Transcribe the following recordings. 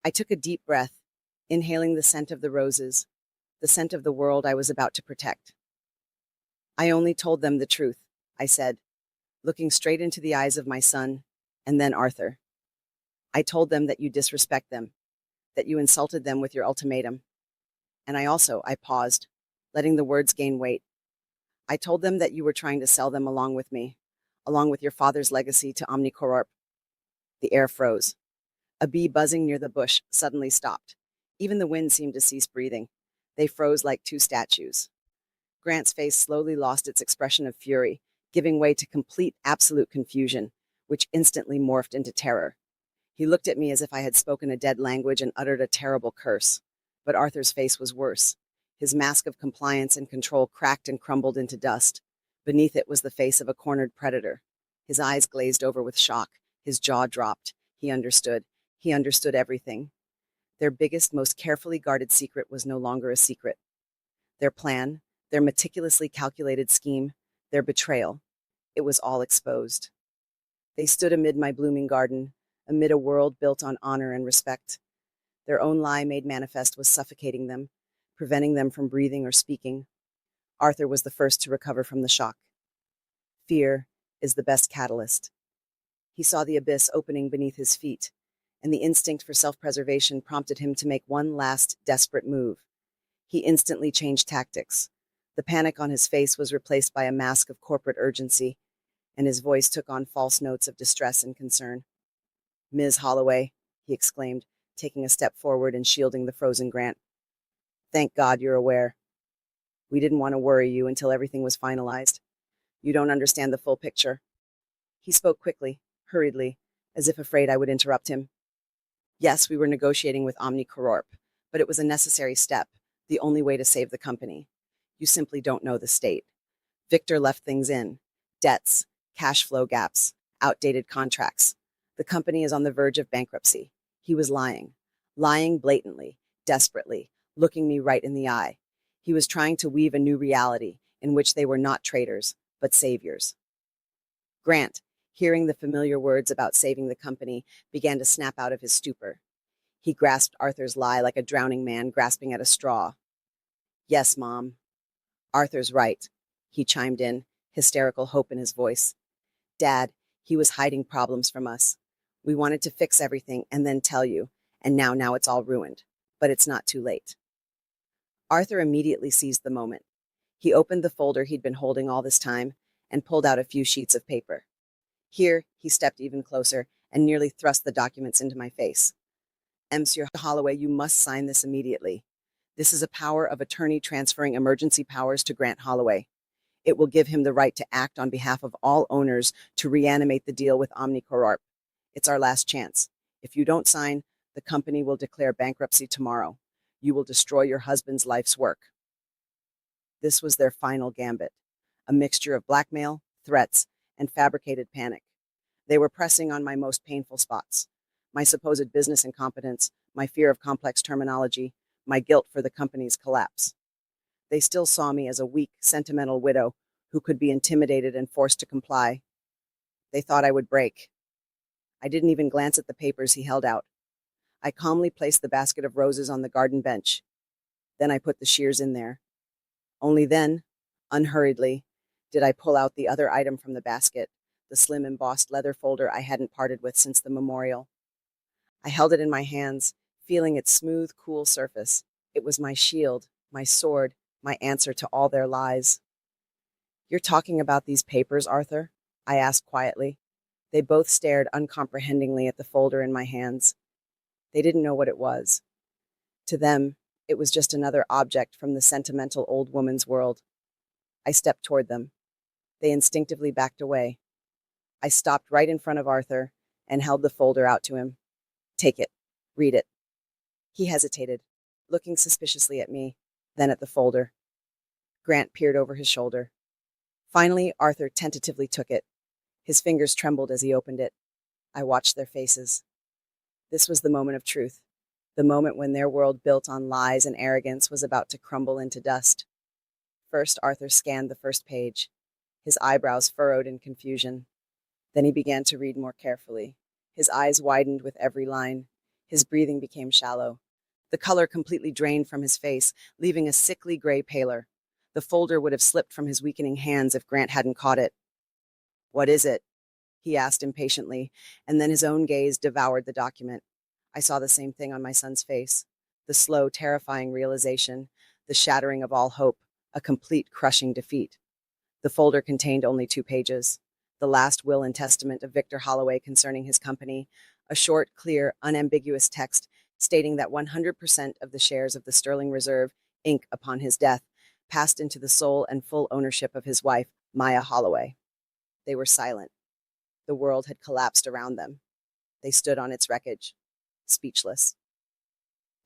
I took a deep breath, inhaling the scent of the roses, the scent of the world I was about to protect. I only told them the truth, I said, looking straight into the eyes of my son, and then Arthur. I told them that you disrespect them, that you insulted them with your ultimatum. And I paused, letting the words gain weight. I told them that you were trying to sell them along with me, along with your father's legacy to OmniP. The air froze. A bee buzzing near the bush suddenly stopped. Even the wind seemed to cease breathing. They froze like two statues. Grant's face slowly lost its expression of fury, giving way to complete, absolute confusion, which instantly morphed into terror. He looked at me as if I had spoken a dead language and uttered a terrible curse. But Arthur's face was worse. His mask of compliance and control cracked and crumbled into dust. Beneath it was the face of a cornered predator. His eyes glazed over with shock. His jaw dropped. He understood. He understood everything. Their biggest, most carefully guarded secret was no longer a secret. Their plan, their meticulously calculated scheme, their betrayal, it was all exposed. They stood amid my blooming garden, amid a world built on honor and respect. Their own lie made manifest was suffocating them, preventing them from breathing or speaking. Arthur was the first to recover from the shock. Fear is the best catalyst. He saw the abyss opening beneath his feet, and the instinct for self-preservation prompted him to make one last, desperate move. He instantly changed tactics. The panic on his face was replaced by a mask of corporate urgency, and his voice took on false notes of distress and concern. "Ms. Holloway," he exclaimed, taking a step forward and shielding the frozen Grant. "Thank God you're aware. We didn't want to worry you until everything was finalized. You don't understand the full picture." He spoke quickly, hurriedly, as if afraid I would interrupt him. "Yes, we were negotiating with OmniP, but it was a necessary step, the only way to save the company. You simply don't know the state. Victor left things in: debts, cash flow gaps, outdated contracts. The company is on the verge of bankruptcy. He was lying blatantly, desperately, looking me right in the eye. He was trying to weave a new reality in which they were not traitors, but saviors." Grant, hearing the familiar words about saving the company, began to snap out of his stupor. He grasped Arthur's lie like a drowning man grasping at a straw. "Yes, Mom. Arthur's right," he chimed in, hysterical hope in his voice. "Dad, he was hiding problems from us. We wanted to fix everything and then tell you, and now it's all ruined. But it's not too late." Arthur immediately seized the moment. He opened the folder he'd been holding all this time and pulled out a few sheets of paper. Here, he stepped even closer and nearly thrust the documents into my face. "Monsieur Holloway, you must sign this immediately. This is a power of attorney transferring emergency powers to Grant Holloway. It will give him the right to act on behalf of all owners to reanimate the deal with OmniP. It's our last chance. If you don't sign, the company will declare bankruptcy tomorrow. You will destroy your husband's life's work." This was their final gambit, a mixture of blackmail, threats, and fabricated panic. They were pressing on my most painful spots: my supposed business incompetence, my fear of complex terminology, my guilt for the company's collapse. They still saw me as a weak, sentimental widow who could be intimidated and forced to comply. They thought I would break. I didn't even glance at the papers he held out. I calmly placed the basket of roses on the garden bench. Then I put the shears in there. Only then, unhurriedly, did I pull out the other item from the basket, the slim embossed leather folder I hadn't parted with since the memorial. I held it in my hands, feeling its smooth, cool surface. It was my shield, my sword, my answer to all their lies. "You're talking about these papers, Arthur?" I asked quietly. They both stared uncomprehendingly at the folder in my hands. They didn't know what it was. To them, it was just another object from the sentimental old woman's world. I stepped toward them. They instinctively backed away. I stopped right in front of Arthur and held the folder out to him. "Take it. Read it." He hesitated, looking suspiciously at me, then at the folder. Grant peered over his shoulder. Finally, Arthur tentatively took it. His fingers trembled as he opened it. I watched their faces. This was the moment of truth, the moment when their world built on lies and arrogance was about to crumble into dust. First, Arthur scanned the first page, his eyebrows furrowed in confusion. Then he began to read more carefully. His eyes widened with every line. His breathing became shallow. The color completely drained from his face, leaving a sickly gray pallor. The folder would have slipped from his weakening hands if Grant hadn't caught it. "What is it?" he asked impatiently, and then his own gaze devoured the document. I saw the same thing on my son's face. The slow, terrifying realization, the shattering of all hope, a complete, crushing defeat. The folder contained only 2 pages. The last will and testament of Victor Holloway concerning his company, a short, clear, unambiguous text stating that 100% of the shares of the Sterling Reserve, Inc., upon his death, passed into the sole and full ownership of his wife, Maya Holloway. They were silent. The world had collapsed around them. They stood on its wreckage, speechless.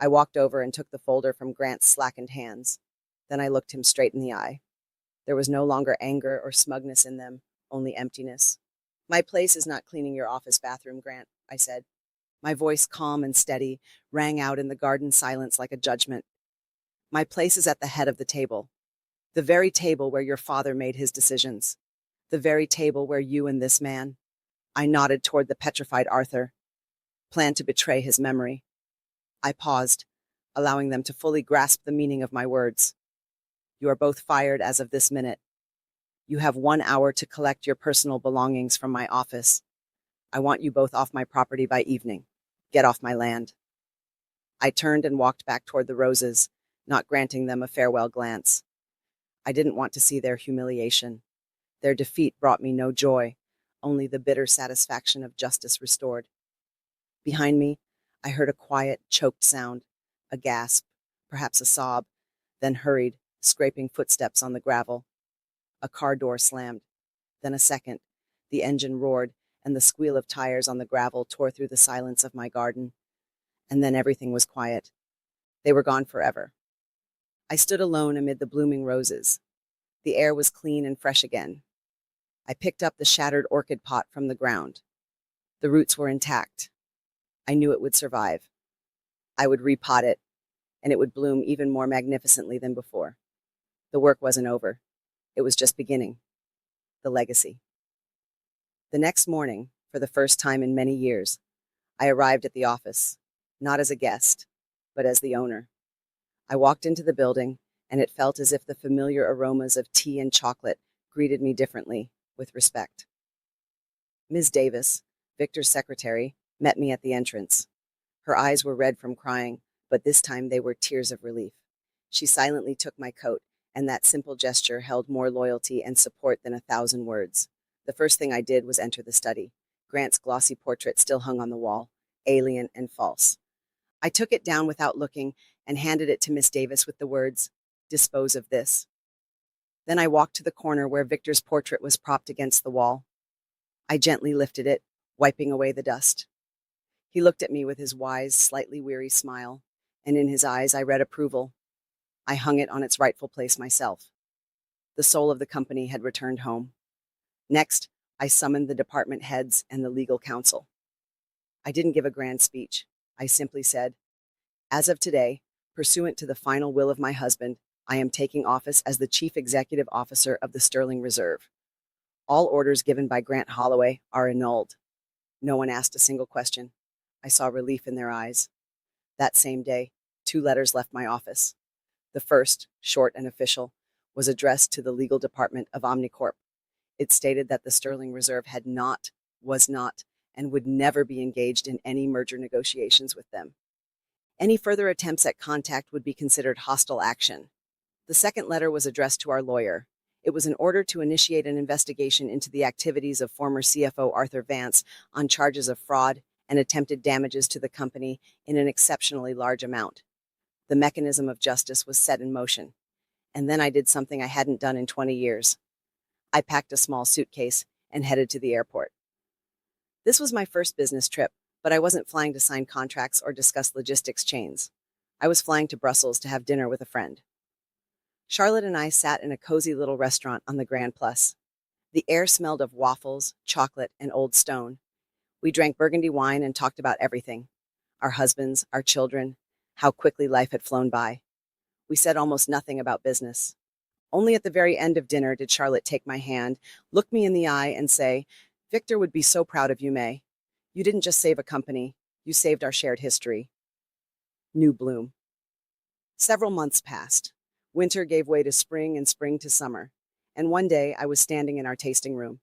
I walked over and took the folder from Grant's slackened hands. Then I looked him straight in the eye. There was no longer anger or smugness in them, only emptiness. "My place is not cleaning your office bathroom, Grant," I said. My voice, calm and steady, rang out in the garden silence like a judgment. "My place is at the head of the table. The very table where your father made his decisions. The very table where you and this man," I nodded toward the petrified Arthur, "plan to betray his memory." I paused, allowing them to fully grasp the meaning of my words. "You are both fired as of this minute. You have 1 hour to collect your personal belongings from my office. I want you both off my property by evening. Get off my land." I turned and walked back toward the roses, not granting them a farewell glance. I didn't want to see their humiliation. Their defeat brought me no joy, only the bitter satisfaction of justice restored. Behind me, I heard a quiet, choked sound, a gasp, perhaps a sob, then hurried, scraping footsteps on the gravel. A car door slammed, then a second. The engine roared, and the squeal of tires on the gravel tore through the silence of my garden. And then everything was quiet. They were gone forever. I stood alone amid the blooming roses. The air was clean and fresh again. I picked up the shattered orchid pot from the ground. The roots were intact. I knew it would survive. I would repot it, and it would bloom even more magnificently than before. The work wasn't over. It was just beginning. The legacy. The next morning, for the first time in many years, I arrived at the office, not as a guest, but as the owner. I walked into the building, and it felt as if the familiar aromas of tea and chocolate greeted me differently, with respect. Ms. Davis, Victor's secretary, met me at the entrance. Her eyes were red from crying, but this time they were tears of relief. She silently took my coat, and that simple gesture held more loyalty and support than 1,000 words. The first thing I did was enter the study. Grant's glossy portrait still hung on the wall, alien and false. I took it down without looking and handed it to Miss Davis with the words, "Dispose of this." Then I walked to the corner where Victor's portrait was propped against the wall. I gently lifted it, wiping away the dust. He looked at me with his wise, slightly weary smile, and in his eyes I read approval. I hung it on its rightful place myself. The soul of the company had returned home. Next, I summoned the department heads and the legal counsel. I didn't give a grand speech. I simply said, "As of today, pursuant to the final will of my husband, I am taking office as the Chief Executive Officer of the Sterling Reserve. All orders given by Grant Holloway are annulled." No one asked a single question. I saw relief in their eyes. That same day, 2 letters left my office. The first, short and official, was addressed to the legal department of OmniCorp. It stated that the Sterling Reserve had not, was not, and would never be engaged in any merger negotiations with them. Any further attempts at contact would be considered hostile action. The second letter was addressed to our lawyer. It was an order to initiate an investigation into the activities of former CFO Arthur Vance on charges of fraud and attempted damages to the company in an exceptionally large amount. The mechanism of justice was set in motion. And then I did something I hadn't done in 20 years. I packed a small suitcase and headed to the airport. This was my first business trip, but I wasn't flying to sign contracts or discuss logistics chains. I was flying to Brussels to have dinner with a friend. Charlotte and I sat in a cozy little restaurant on the Grand Place. The air smelled of waffles, chocolate, and old stone. We drank Burgundy wine and talked about everything. Our husbands, our children, how quickly life had flown by. We said almost nothing about business. Only at the very end of dinner did Charlotte take my hand, look me in the eye, and say, "Victor would be so proud of you, May. You didn't just save a company. You saved our shared history. New bloom. Several months passed. Winter gave way to spring and spring to summer. And one day I was standing in our tasting room.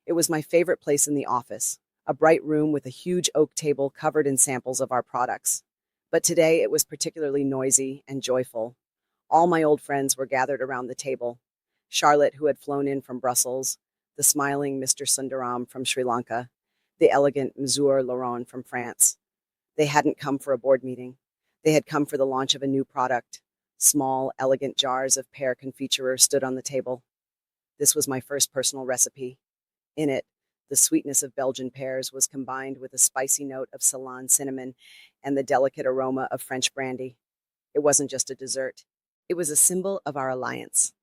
It was my favorite place in the office, a bright room with a huge oak table covered in samples of our products. But today it was particularly noisy and joyful. All my old friends were gathered around the table. Charlotte, who had flown in from Brussels, the smiling Mr. Sundaram from Sri Lanka, the elegant Monsieur Laurent from France. They hadn't come for a board meeting. They had come for the launch of a new product. Small, elegant jars of pear confiture stood on the table. This was my first personal recipe. In it, the sweetness of Belgian pears was combined with a spicy note of Ceylon cinnamon and the delicate aroma of French brandy. It wasn't just a dessert. It was a symbol of our alliance.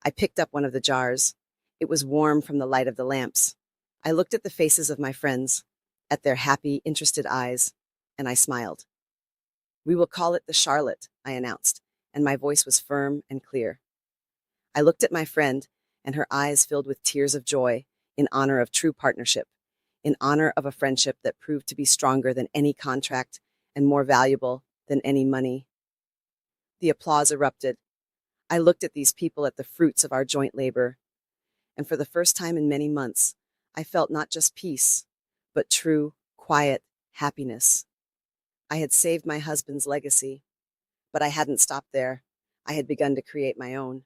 I picked up one of the jars. It was warm from the light of the lamps. I looked at the faces of my friends, at their happy, interested eyes, and I smiled. "We will call it the Charlotte," I announced, and my voice was firm and clear. I looked at my friend, and her eyes filled with tears of joy in honor of true partnership, in honor of a friendship that proved to be stronger than any contract and more valuable than any money. The applause erupted. I looked at these people at the fruits of our joint labor, and for the first time in many months, I felt not just peace, but true, quiet happiness. I had saved my husband's legacy, but I hadn't stopped there. I had begun to create my own.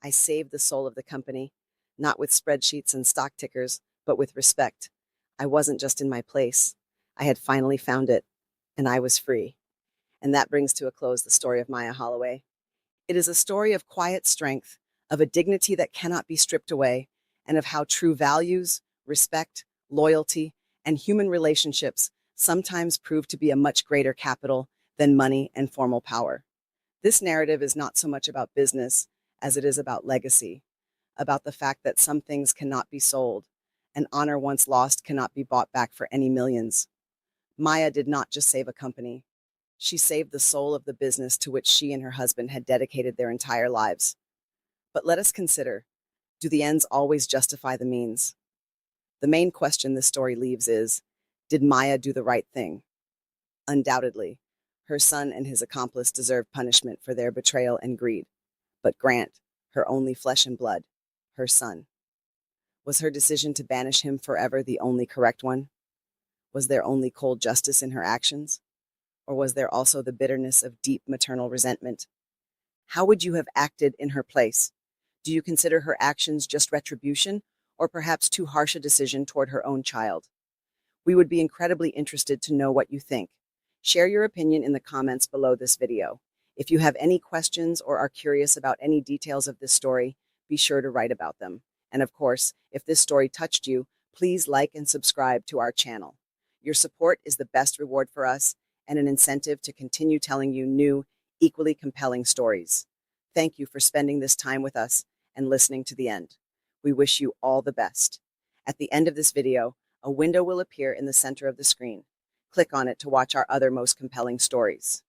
I saved the soul of the company, not with spreadsheets and stock tickers, but with respect. I wasn't just in my place. I had finally found it, and I was free. And that brings to a close the story of Maya Holloway. It is a story of quiet strength, of a dignity that cannot be stripped away, and of how true values, respect, loyalty, and human relationships sometimes prove to be a much greater capital than money and formal power. This narrative is not so much about business as it is about legacy, about the fact that some things cannot be sold, and honor once lost cannot be bought back for any millions. Maya did not just save a company. She saved the soul of the business to which she and her husband had dedicated their entire lives. But let us consider, do the ends always justify the means? The main question this story leaves is, did Maya do the right thing? Undoubtedly, her son and his accomplice deserved punishment for their betrayal and greed. But Grant, her only flesh and blood, her son, was her decision to banish him forever the only correct one? Was there only cold justice in her actions? Or was there also the bitterness of deep maternal resentment? How would you have acted in her place? Do you consider her actions just retribution, or perhaps too harsh a decision toward her own child? We would be incredibly interested to know what you think. Share your opinion in the comments below this video. If you have any questions or are curious about any details of this story, be sure to write about them. And of course, if this story touched you, please like and subscribe to our channel. Your support is the best reward for us and an incentive to continue telling you new, equally compelling stories. Thank you for spending this time with us and listening to the end. We wish you all the best. At the end of this video, a window will appear in the center of the screen. Click on it to watch our other most compelling stories.